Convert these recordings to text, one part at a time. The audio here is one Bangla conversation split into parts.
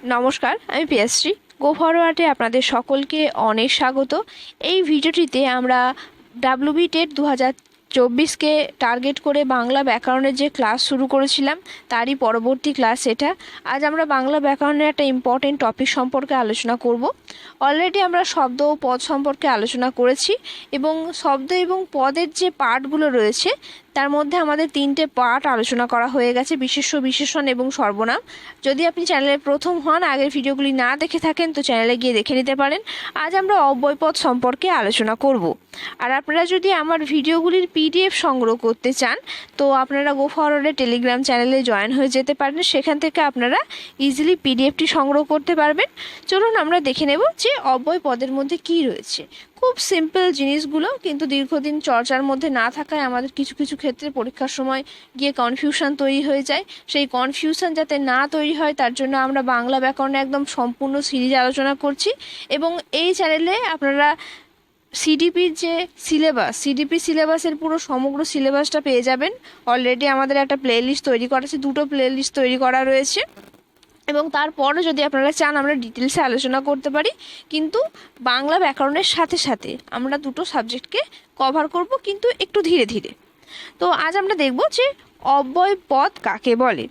নমস্কার, আমি পিয়াশ্রী। গো ফরওয়ার্ডে আপনাদের সকলকে অনেক স্বাগত। এই ভিডিওটিতে আমরা ডাব্লিউবি টেট 2024কে টার্গেট করে বাংলা ব্যাকরণের যে ক্লাস শুরু করেছিলাম তারই পরবর্তী ক্লাস এটা। আজ আমরা বাংলা ব্যাকরণের একটা ইম্পর্টেন্ট টপিক সম্পর্কে আলোচনা করব। অলরেডি আমরা শব্দ ও পদ সম্পর্কে আলোচনা করেছি এবং শব্দ এবং পদের যে পার্টগুলো রয়েছে তার মধ্যে আমাদের 3টে পার্ট আলোচনা করা হয়ে গেছে: বিশেষ্য, বিশেষণ এবং সর্বনাম। যদি আপনি চ্যানেলে প্রথম হন, আগের ভিডিওগুলি না দেখে থাকেন, তো চ্যানেলে গিয়ে দেখে নিতে পারেন। আজ আমরা অব্যয়পদ সম্পর্কে আলোচনা করব। আর আপনারা যদি আমার ভিডিওগুলির পিডিএফ সংগ্রহ করতে চান তো আপনারা গো ফরওয়ার্ডের টেলিগ্রাম চ্যানেলে জয়েন হয়ে যেতে পারেন। সেখান থেকে আপনারা ইজিলি পিডিএফটি সংগ্রহ করতে পারবেন। চলুন আমরা দেখে নেব যে অব্যয় পদের মধ্যে কি রয়েছে। খুব সিম্পল জিনিসগুলো, কিন্তু দীর্ঘদিন চর্চার মধ্যে না থাকায় আমাদের কিছু কিছু ক্ষেত্রে পরীক্ষার সময় গিয়ে কনফিউশন তৈরি হয়ে যায়। সেই কনফিউশন যাতে না তৈরি হয় তার জন্য আমরা বাংলা ব্যাকরণে একদম সম্পূর্ণ সিরিজ আলোচনা করছি। এবং এই চ্যানেলে আপনারা সিডিপির যে সিডিপি সিলেবাসের পুরো সমগ্র সিলেবাসটা পেয়ে যাবেন। অলরেডি আমাদের একটা প্লেলিস্ট তৈরি করা আছে, 2টো প্লেলিস্ট তৈরি করা রয়েছে। এবং তারপরে যদি আপনারা চান আমরা ডিটেলসে আলোচনা করতে পারি, কিন্তু বাংলা ব্যাকরণের সাথে সাথে আমরা 2টো সাবজেক্টকে কভার করব, কিন্তু একটু ধীরে ধীরে। তো আজ আমরা দেখব যে অব্যয় পদ কাকে বলে।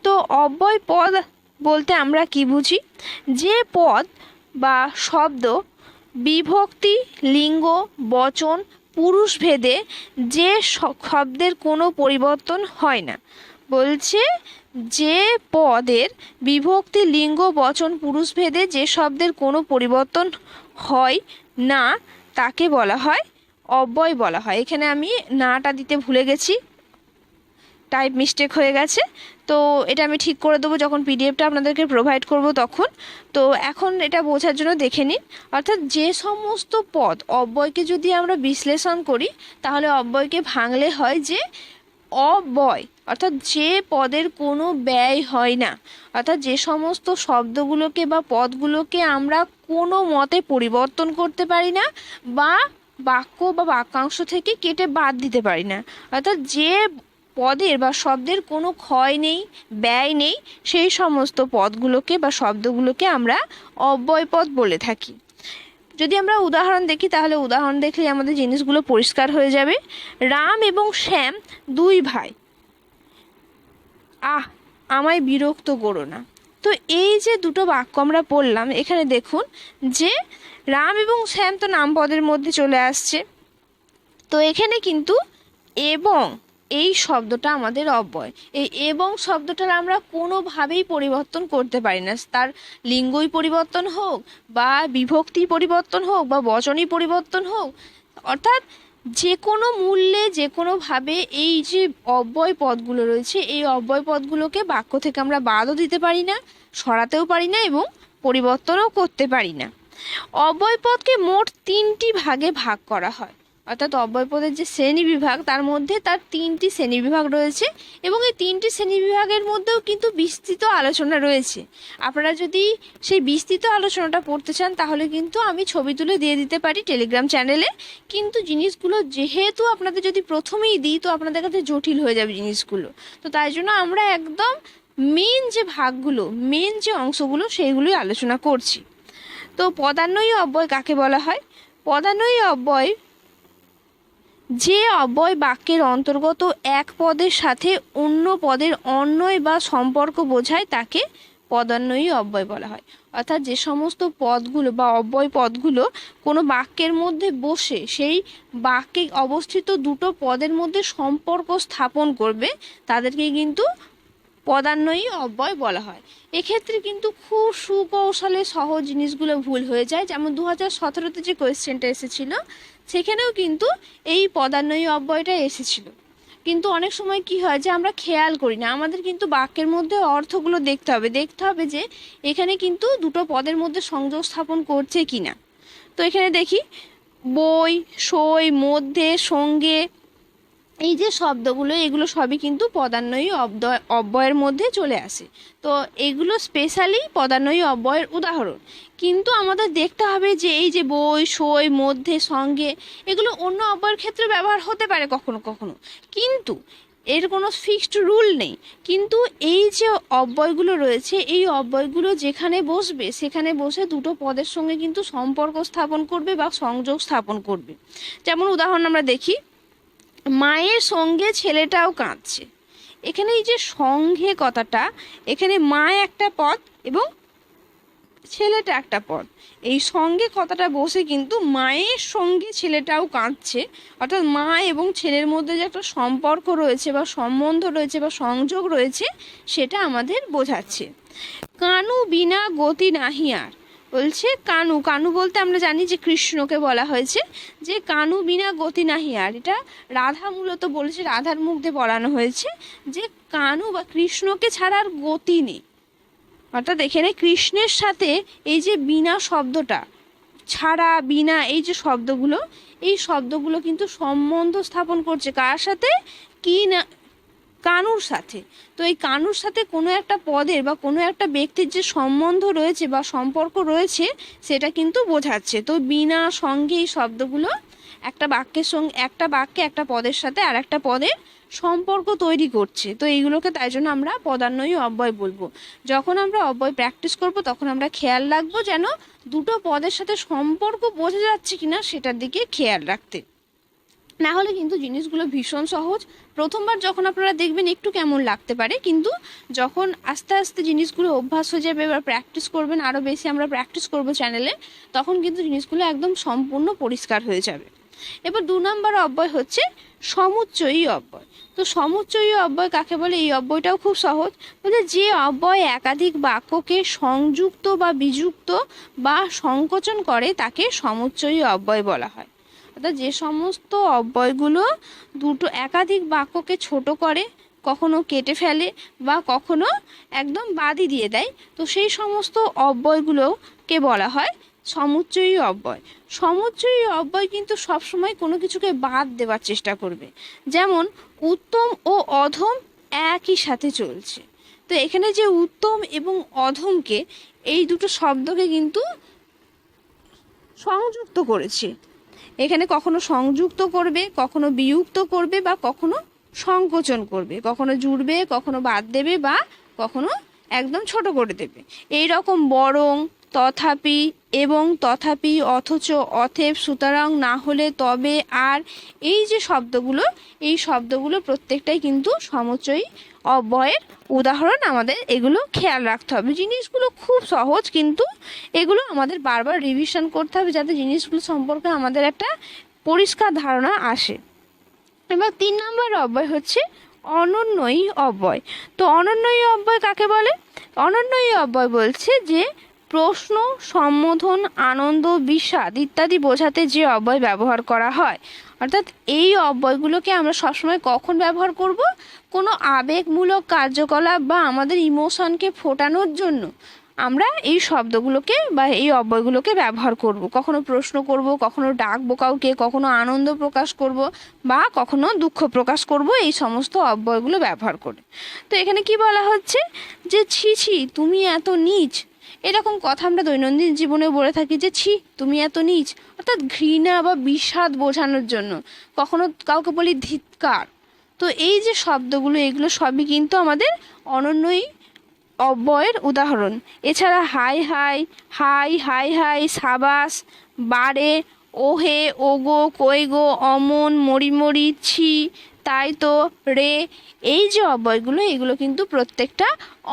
তো অব্যয় পদ বলতে আমরা কি বুঝি? যে পদ বা শব্দ বিভক্তি, লিঙ্গ, বচন, পুরুষ ভেদে যে শব্দের কোনো পরিবর্তন হয় না। বলছে যে পদের বিভক্তি, লিঙ্গ, বচন, পুরুষ ভেদে যে শব্দের কোনো পরিবর্তন হয় না তাকে বলা হয় অব্যয় বলা হয়। এখানে আমি নাটা দিতে ভুলে গেছি, টাইপ মিস্টেক হয়ে গেছে। তো এটা আমি ঠিক করে দেবো যখন পিডিএফটা আপনাদেরকে প্রোভাইড করব তখন। তো এখন এটা বোঝার জন্য দেখে নিন। অর্থাৎ যে সমস্ত পদ অব্যয়কে যদি আমরা বিশ্লেষণ করি তাহলে অব্যয়কে ভাঙলে হয় যে অব্যয়, অর্থাৎ যে পদের কোনো ব্যয় হয় না। অর্থাৎ যে সমস্ত শব্দগুলোকে বা পদগুলোকে আমরা কোনো মতে পরিবর্তন করতে পারি না বা বাক্য বা বাক্যাংশ থেকে কেটে বাদ দিতে পারি না। অর্থাৎ যে পদের বা শব্দের কোনো ক্ষয় নেই, ব্যয় নেই, সেই সমস্ত পদগুলোকে বা শব্দগুলোকে আমরা অব্যয়পদ বলে থাকি। যদি আমরা উদাহরণ দেখি তাহলে উদাহরণ দেখলেই আমাদের জিনিসগুলো পরিষ্কার হয়ে যাবে। রাম এবং শ্যাম 2 ভাই। আমায় বিরক্ত করো না। তো এই যে 2টো বাক্য আমরা পড়লাম, এখানে দেখুন যে রাম এবং শ্যাম তো নাম পদের মধ্যে চলে আসছে। তো এখানে কিন্তু এবং এই শব্দটা আমাদের অব্যয়। এই এবং শব্দটার আমরা কোনোভাবেই পরিবর্তন করতে পারি না। তার লিঙ্গই পরিবর্তন হোক বা বিভক্তি পরিবর্তন হোক বা বচনই পরিবর্তন হোক, অর্থাৎ যে কোনো মূল্যে যে কোনোভাবে এই যে অব্যয় পদগুলো রয়েছে এই অব্যয় পদগুলোকে বাক্য থেকে আমরা বাদও দিতে পারি না, সরাতেও পারি না এবং পরিবর্তনও করতে পারি না। অব্যয় পদকে মোট 3টি ভাগে ভাগ করা হয়। অর্থাৎ অব্যয়পদের যে শ্রেণীবিভাগ তার মধ্যে তার 3টি শ্রেণীবিভাগ রয়েছে এবং এই 3টি শ্রেণীবিভাগের মধ্যেও কিন্তু বিস্তৃত আলোচনা রয়েছে। আপনারা যদি সেই বিস্তৃত আলোচনাটা পড়তে চান তাহলে কিন্তু আমি ছবি তুলে দিয়ে দিতে পারি টেলিগ্রাম চ্যানেলে। কিন্তু জিনিসগুলো যেহেতু আপনাদের যদি প্রথমেই দিই তো আপনাদের কাছে জটিল হয়ে যাবে জিনিসগুলো। তো তাই জন্য আমরা একদম মেন যে ভাগগুলো, মেন যে অংশগুলো সেইগুলোই আলোচনা করছি। তো পদান্বয়ী অব্যয় কাকে বলা হয়? পদান্বয়ী অব্যয় যে অব্যয় বাক্যের অন্তর্গত এক পদের সাথে অন্য পদের অন্বয় বা সম্পর্ক বোঝায় তাকে পদান্বয়ী অব্যয় বলা হয়। অর্থাৎ যে সমস্ত পদগুলো বা অব্যয় পদগুলো কোনো বাক্যের মধ্যে বসে সেই বাক্যে অবস্থিত 2টো পদের মধ্যে সম্পর্ক স্থাপন করবে তাদেরকে কিন্তু পদান্বয়ী অব্যয় বলা হয়। এক্ষেত্রে কিন্তু খুব সুকৌশলে সহজ জিনিসগুলো ভুল হয়ে যায়। যেমন 2017-তে যে কোয়েশ্চেনটা এসেছিল সেখানেও কিন্তু এই পদান্বয়ী অব্যয়টা এসেছিল। কিন্তু অনেক সময় কি হয় যে আমরা খেয়াল করি না, আমাদের কিন্তু বাক্যের মধ্যে অর্থগুলো দেখতে হবে যে এখানে কিন্তু 2টো পদের মধ্যে সংযোগ স্থাপন করছে কিনা। তো এখানে দেখি বই, সই, মধ্যে, সঙ্গে, এই যে শব্দগুলো এগুলো সবই কিন্তু পদান্বয়ী অব্যয়ের মধ্যে চলে আসে। তো এগুলো স্পেশালি পদান্বয়ী অব্যয়ের উদাহরণ। কিন্তু আমাদের দেখতে হবে যে এই যে বই, সই, মধ্যে, সঙ্গে এগুলো অন্য অব্যয়ের ক্ষেত্রে ব্যবহার হতে পারে কখনো কখনো, কিন্তু এর কোনো ফিক্সড রুল নেই, কিন্তু এই যে অব্যয়গুলো রয়েছে এই অব্যয়গুলো যেখানে বসবে সেখানে বসে দুটো পদের সঙ্গে কিন্তু সম্পর্ক স্থাপন করবে বা সংযোগ স্থাপন করবে। যেমন উদাহরণ আমরা দেখি, মায়ের সঙ্গে ছেলেটাও কাঁদছে। এখানে এই যে সঙ্গে কথাটা, এখানে মা একটা পদ এবং ছেলেটা একটা পদ, এই সঙ্গে কথাটা বসে কিন্তু মায়ের সঙ্গে ছেলেটাও কাঁদছে, অর্থাৎ মা এবং ছেলের মধ্যে যে একটা সম্পর্ক রয়েছে বা সম্বন্ধ রয়েছে বা সংযোগ রয়েছে সেটা আমাদের বোঝাচ্ছে। কানু বিনা গতি নাহি আর, বলছে কানু, কানু বলতে আমরা জানি যে কৃষ্ণকে বলা হয়েছে, যে কানু বিনা গতি নাহি আর, এটা রাধা মূলত বলেছে, রাধার মুখ দিয়ে পড়ানো হয়েছে যে কানু বা কৃষ্ণকে ছাড়া আর গতি নেই। অর্থাৎ এখানে কৃষ্ণের সাথে এই যে বিনা শব্দটা, ছাড়া বিনা এই যে শব্দগুলো, এই শব্দগুলো কিন্তু সম্বন্ধ স্থাপন করছে কার সাথে, কি না, কানুর সাথে। তো এই কানুর সাথে কোনো একটা পদের বা কোনো একটা ব্যক্তির যে সম্বন্ধ রয়েছে বা সম্পর্ক রয়েছে সেটা কিন্তু বোঝাচ্ছে। তো বিনা সঙ্গে এই শব্দগুলো একটা বাক্যের সঙ্গে, একটা বাক্যে একটা পদের সাথে আর একটা পদের সম্পর্ক তৈরি করছে। তো এইগুলোকে তাই জন্য আমরা পদান্বয়ী অব্যয় বলবো। যখন আমরা অব্যয় প্র্যাকটিস করব তখন আমরা খেয়াল রাখবো যেন দুটো পদের সাথে সম্পর্ক বোঝা যাচ্ছে কিনা সেটার দিকে খেয়াল রাখতে, না হলে কিন্তু জিনিসগুলো ভীষণ সহজ। প্রথমবার যখন আপনারা দেখবেন একটু কেমন লাগতে পারে, কিন্তু যখন আস্তে আস্তে জিনিসগুলো অভ্যাস হয়ে যাবে বা প্র্যাকটিস করবেন, আরও বেশি আমরা প্র্যাকটিস করব চ্যানেলে, তখন কিন্তু জিনিসগুলো একদম সম্পূর্ণ পরিষ্কার হয়ে যাবে। এবার 2 নম্বর অব্যয় হচ্ছে সমুচ্চয়ী অব্যয়। তো সমুচ্চয়ী অব্যয় কাকে বলে, এই অব্যয়টাও খুব সহজ। বলে যে অব্যয় একাধিক বাক্যকে সংযুক্ত বা বিযুক্ত বা সংকোচন করে তাকে সমুচ্চয়ী অব্যয় বলা হয়। অর্থাৎ যে সমস্ত অব্যয়গুলো দুটো একাধিক বাক্যকে ছোট করে, কখনো কেটে ফেলে বা কখনো একদম বাদই দিয়ে দেয়, তো সেই সমস্ত অব্যয়গুলোকে বলা হয় সমুচ্চয়ী অব্যয়। সমুচ্চয়ী অব্যয় কিন্তু সবসময় কোনো কিছুকে বাদ দেওয়ার চেষ্টা করবে। যেমন উত্তম ও অধম একই সাথে চলছে। তো এখানে যে উত্তম এবং অধমকে, এই দুটো শব্দকে কিন্তু সংযুক্ত করেছে। এখানে কখনো সংযুক্ত করবে, কখনো বিযুক্ত করবে বা কখনো সংকোচন করবে, কখনো জুড়বে, কখনো বাদ দেবে বা কখনো একদম ছোট করে দেবে। এই রকম বরং, তথাপি, এবং, তথাপি, অথচ, অতএব, সুতরাং, না হলে, তবে, আর, এই যে শব্দগুলো, এই শব্দগুলো প্রত্যেকটাই কিন্তু সমুচ্চয়ী অব্যয়ের উদাহরণ। আমাদের এগুলো খেয়াল রাখতে হবে। জিনিসগুলো খুব সহজ, কিন্তু এগুলো আমাদের বারবার রিভিশন করতে হবে যাতে জিনিসগুলো সম্পর্কে আমাদের একটা পরিষ্কার ধারণা আসে। এবার 3 নম্বর অব্যয় হচ্ছে অনন্যয়ী অব্যয়। তো অনন্যয়ী অব্যয় কাকে বলে? অনন্যয়ী অব্যয় বলছে যে প্রশ্ন, সম্বোধন, আনন্দ, বিষাদ ইত্যাদি বোঝাতে যে অব্যয় ব্যবহার করা হয়। অর্থাৎ এই অব্যয়গুলোকে আমরা সবসময় কখন ব্যবহার করব? কোনো আবেগমূলক কার্যকলাপ বা আমাদের ইমোশনকে ফোটানোর জন্য আমরা এই শব্দগুলোকে বা এই অব্যয়গুলোকে ব্যবহার করব। কখনো প্রশ্ন করব, কখনো ডাকবো কাউকে, কখনো আনন্দ প্রকাশ করব বা কখনো দুঃখ প্রকাশ করব, এই সমস্ত অব্যয়গুলো ব্যবহার করে। তো এখানে কি বলা হচ্ছে যে ছি ছি তুমি এত নীচ, এরকম কথা আমরা দৈনন্দিন জীবনে বলে থাকি যে ছি তুমি এত নীচ, অর্থাৎ ঘৃণা বা বিষাদ বোঝানোর জন্য। কখনো কাউকে বলি ধিক্কার। তো এই যে শব্দগুলো, এগুলো সবই কিন্তু আমাদের অনন্যই অব্যয়ের উদাহরণ। এছাড়া high high, high high high, সাবাস, বারে, ওহে, ওগো, কই গো, অমন, মরিমরি, ছি, তাই তো, রে, এই যে অব্যয়গুলো, এগুলো কিন্তু প্রত্যেকটা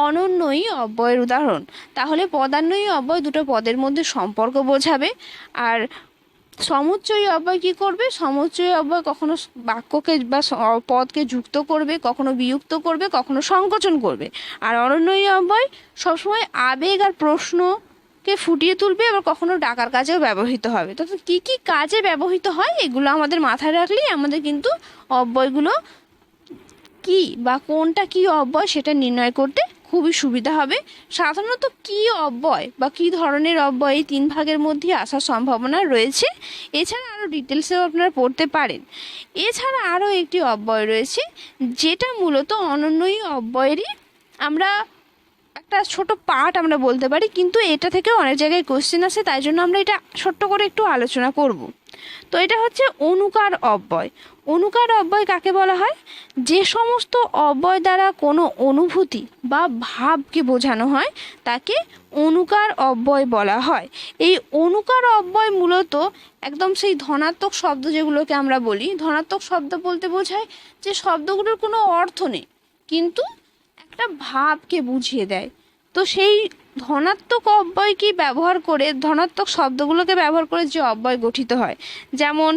অনন্যয়ী অব্যয়ের উদাহরণ। তাহলে পদান্বয়ী অব্যয় দুটো পদের মধ্যে সম্পর্ক বোঝাবে। আর সমুচ্চয়ী অব্যয় কী করবে? সমুচ্চয়ী অব্যয় কখনো বাক্যকে বা পদকে যুক্ত করবে, কখনো বিযুক্ত করবে, কখনো সংকোচন করবে। আর অনন্যয়ী অব্যয় সবসময় আবেগ আর প্রশ্নকে ফুটিয়ে তুলবে, আবার কখনো ডাকার কাজেও ব্যবহৃত হবে। তো কী কী কাজে ব্যবহৃত হয় এগুলো আমাদের মাথায় রাখলেই আমাদের কিন্তু অব্যয়গুলো কী বা কোনটা কী অব্যয় সেটা নির্ণয় করতে খুবই সুবিধা হবে। সাধারণত কী অব্যয় বা কী ধরনের অব্যয় এই 3 ভাগের মধ্যে আসার সম্ভাবনা রয়েছে। এছাড়া আরও ডিটেলসেও আপনারা পড়তে পারেন। এছাড়া আরও একটি অব্যয় রয়েছে যেটা মূলত অনন্যয়ী অব্যয়েরই আমরা একটা ছোট পার্ট আমরা বলতে পারি, কিন্তু এটা থেকেও অনেক জায়গায় কোশ্চেন আসে, তাই জন্য আমরা এটা ছোট্ট করে একটু আলোচনা করব। তো এটা হচ্ছে অনুকার অব্যয়। অনুকার অব্যয় কাকে বলা হয়? যে সমস্ত অব্যয় দ্বারা কোনো অনুভূতি বা ভাবকে বোঝানো হয় তাকে অনুকার অব্যয় বলা হয়। এই অনুকার অব্যয় মূলত একদম সেই ধনাত্মক শব্দ যেগুলোকে আমরা বলি, ধনাত্মক শব্দ বলতে বোঝায় যে শব্দগুলোর কোনো অর্থ নেই কিন্তু একটা ভাবকে বুঝিয়ে দেয়। তো সেই ধনাত্মক অব্যয়কে ব্যবহার করে, ধনাত্মক শব্দগুলোকে ব্যবহার করে যে অব্যয় গঠিত হয়, যেমন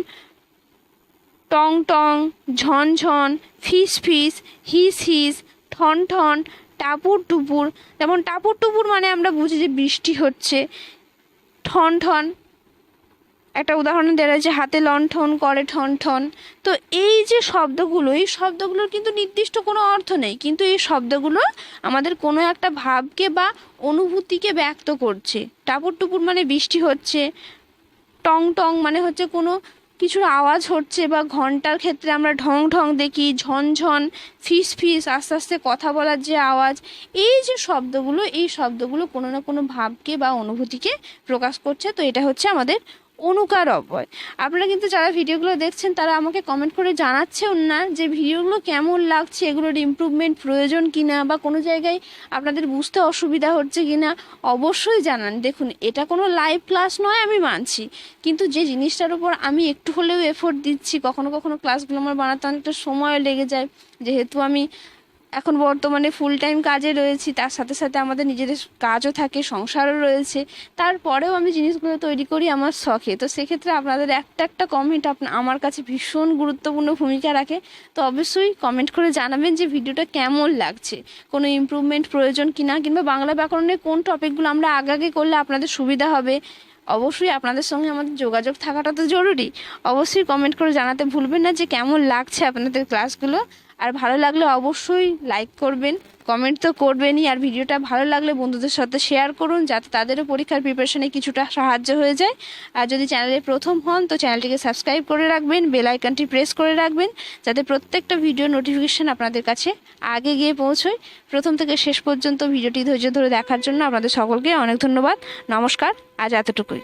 টং টং, ঝন ঝন, ফিস ফিস, হিস হিস, ঠন ঠন, টাপুর টুপুর। যেমন টাপুর টুপুর মানে আমরা বুঝি যে বৃষ্টি হচ্ছে। ঠন ঠন একটা উদাহরণ দেওয়া যায়, হাতে লণ্ঠন করে ঠন ঠন। তো এই যে শব্দগুলো, এই শব্দগুলোর কিন্তু নির্দিষ্ট কোনো অর্থ নেই কিন্তু এই শব্দগুলো আমাদের কোনো একটা ভাবকে বা অনুভূতিকে ব্যক্ত করছে। টাপুর টুপুর মানে বৃষ্টি হচ্ছে, টং টং মানে হচ্ছে কোনো কিছুর আওয়াজ হচ্ছে, বা ঘন্টার ক্ষেত্রে আমরা ঢং ঢং দেখি, ঝনঝন, ফিস ফিস আস্তে আস্তে কথা বলার যে আওয়াজ। এই যে শব্দগুলো, এই শব্দগুলো কোনো না কোনো ভাবকে বা অনুভূতিকে প্রকাশ করছে। তো এটা হচ্ছে আমাদের অনুকার অব্যয়। আপনারা কিন্তু যারা ভিডিওগুলো দেখছেন তারা আমাকে কমেন্ট করে জানাচ্ছেও না যে ভিডিওগুলো কেমন লাগছে, এগুলোর ইমপ্রুভমেন্ট প্রয়োজন কিনা, বা কোনো জায়গায় আপনাদের বুঝতে অসুবিধা হচ্ছে কিনা অবশ্যই জানান। দেখুন, এটা কোনো লাইভ ক্লাস নয়, আমি মানছি, কিন্তু যে জিনিসটার উপর আমি একটু হলেও এফোর্ট দিচ্ছি, কখনো কখনো ক্লাসগুলো আমার বানাতে অনেকটা সময়ও লেগে যায়, যেহেতু আমি এখন বর্তমানে ফুল টাইম কাজে রয়েছি, তার সাথে সাথে আমাদের নিজেদের কাজও থাকে, সংসারও রয়েছে, তারপরেও আমি জিনিসগুলো তৈরি করি আমার শখে। তো সেক্ষেত্রে আপনাদের একটা একটা কমেন্ট আমার কাছে ভীষণ গুরুত্বপূর্ণ ভূমিকা রাখে। তো অবশ্যই কমেন্ট করে জানাবেন যে ভিডিওটা কেমন লাগছে, কোনো ইমপ্রুভমেন্ট প্রয়োজন কিনা, কিংবা বাংলা ব্যাকরণের কোন টপিকগুলো আমরা আগে করলে আপনাদের সুবিধা হবে। অবশ্যই আপনাদের সঙ্গে আমাদের যোগাযোগ থাকাটা তো জরুরি। অবশ্যই কমেন্ট করে জানাতে ভুলবেন না যে কেমন লাগছে আপনাদের ক্লাসগুলো। আর ভালো লাগলে অবশ্যই লাইক করবেন, কমেন্ট তো করবেনই, আর ভিডিওটা ভালো লাগলে বন্ধুদের সাথে শেয়ার করুন যাতে তাদেরও পরীক্ষার প্রিপারেশনে কিছুটা সাহায্য হয়ে যায়। আর যদি চ্যানেলে প্রথম হন তো চ্যানেলটিকে সাবস্ক্রাইব করে রাখবেন, বেল আইকনটি প্রেস করে রাখবেন যাতে প্রত্যেকটা ভিডিও নোটিফিকেশান আপনাদের কাছে আগে গিয়ে পৌঁছয়। প্রথম থেকে শেষ পর্যন্ত ভিডিওটি ধৈর্য ধরে দেখার জন্য আপনাদের সকলকে অনেক ধন্যবাদ। নমস্কার, আজ এতটুকুই।